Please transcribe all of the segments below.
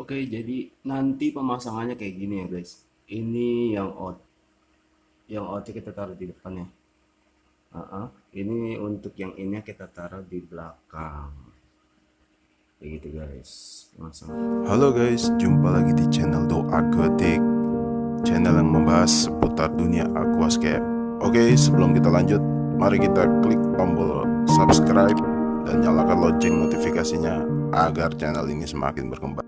Oke, jadi nanti pemasangannya kayak gini ya guys. Ini yang out kita taruh di depan ya. Ini untuk yang ini kita taruh di belakang. Kayak gitu guys. Pemasangan. Halo guys, jumpa lagi di channel Do Aquatic, channel yang membahas seputar dunia aquascape. Oke, sebelum kita lanjut, mari kita klik tombol subscribe dan nyalakan lonceng notifikasinya agar channel ini semakin berkembang.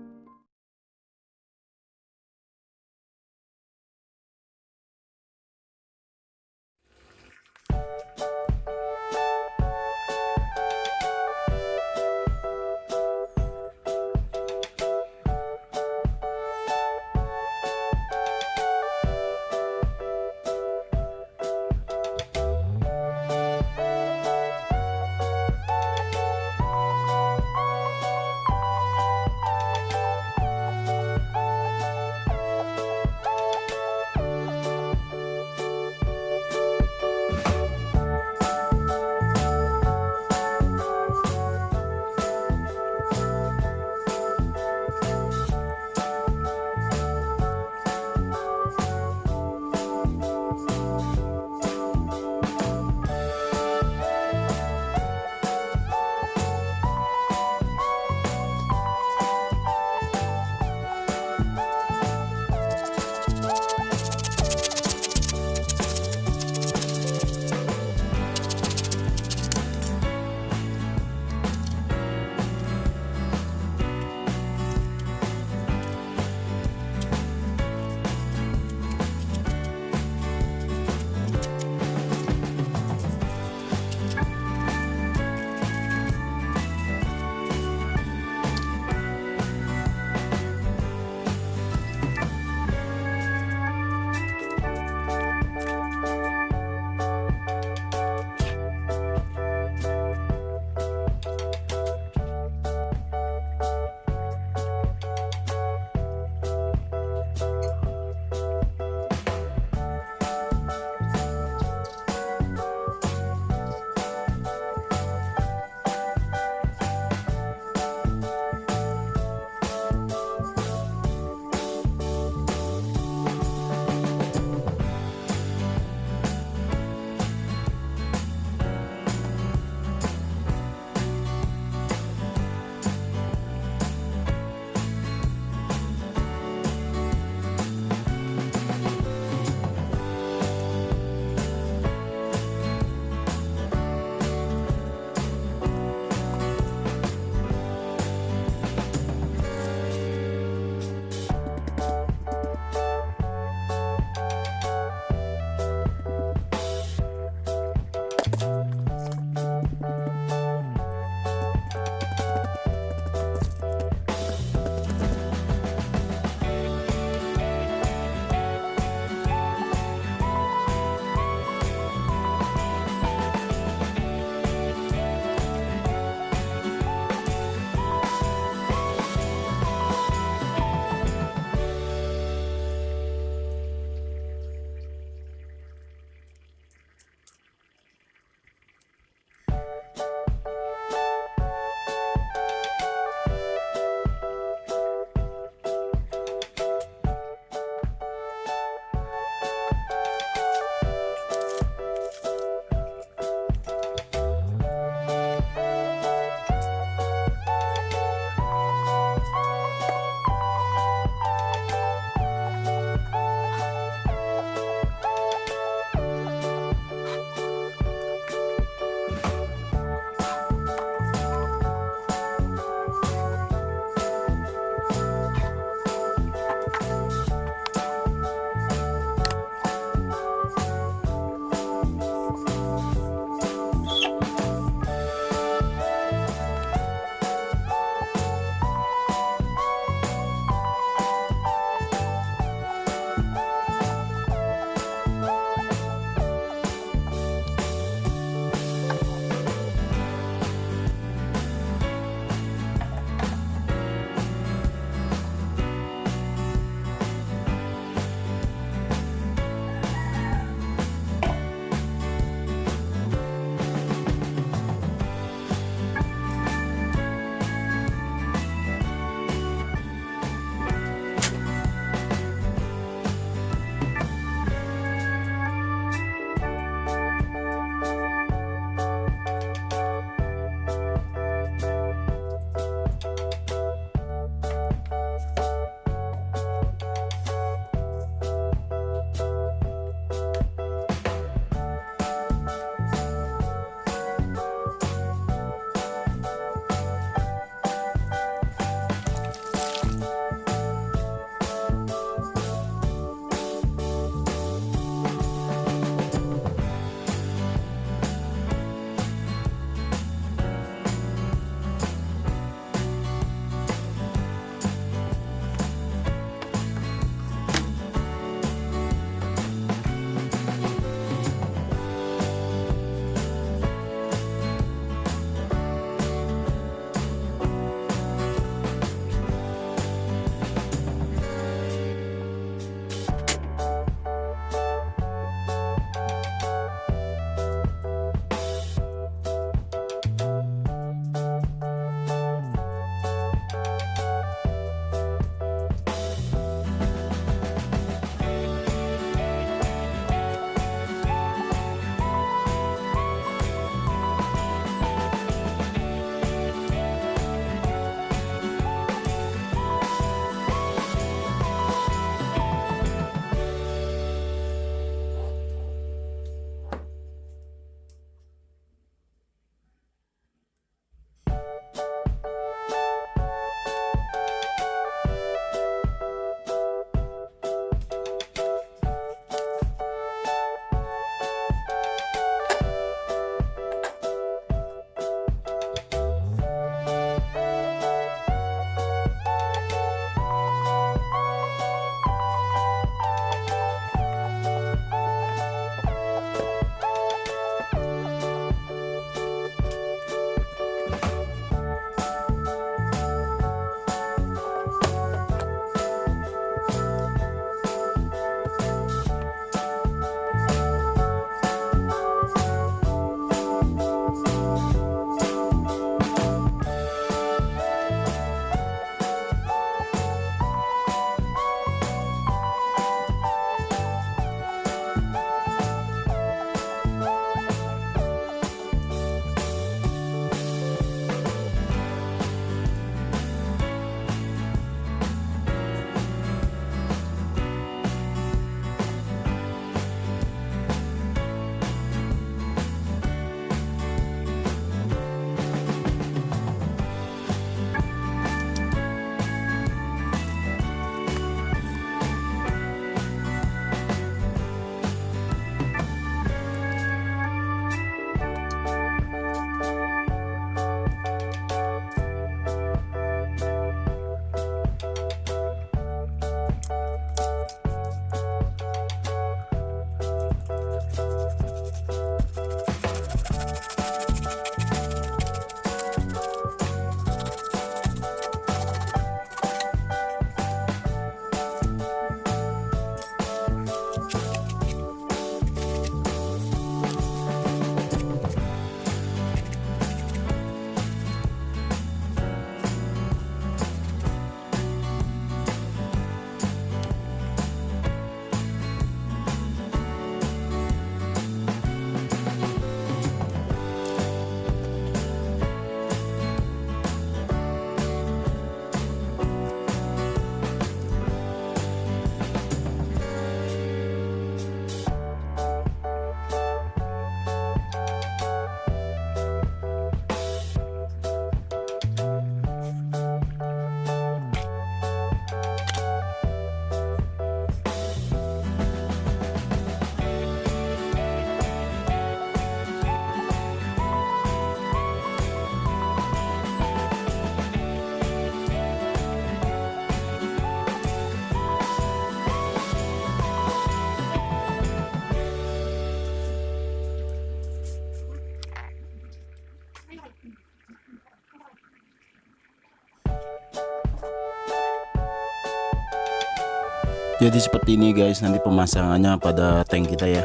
Jadi seperti ini guys, nanti pemasangannya pada tank kita ya.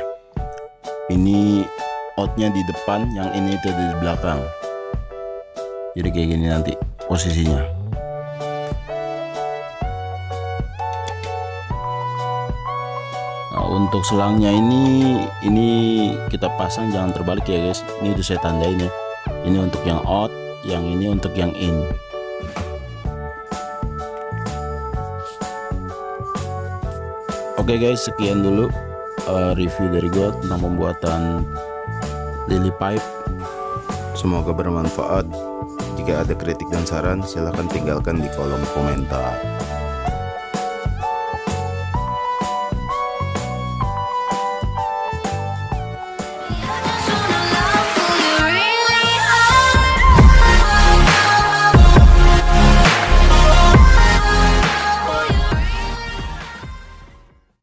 Ini outnya di depan, yang ini itu di belakang. Jadi kayak gini nanti posisinya. Nah, untuk selangnya ini kita pasang jangan terbalik ya guys. Ini udah saya tandain ya. Ini untuk yang out, yang ini untuk yang in. Oke guys, sekian dulu review dari gue tentang pembuatan lily pipe. Semoga bermanfaat. Jika ada kritik dan saran, silahkan tinggalkan di kolom komentar.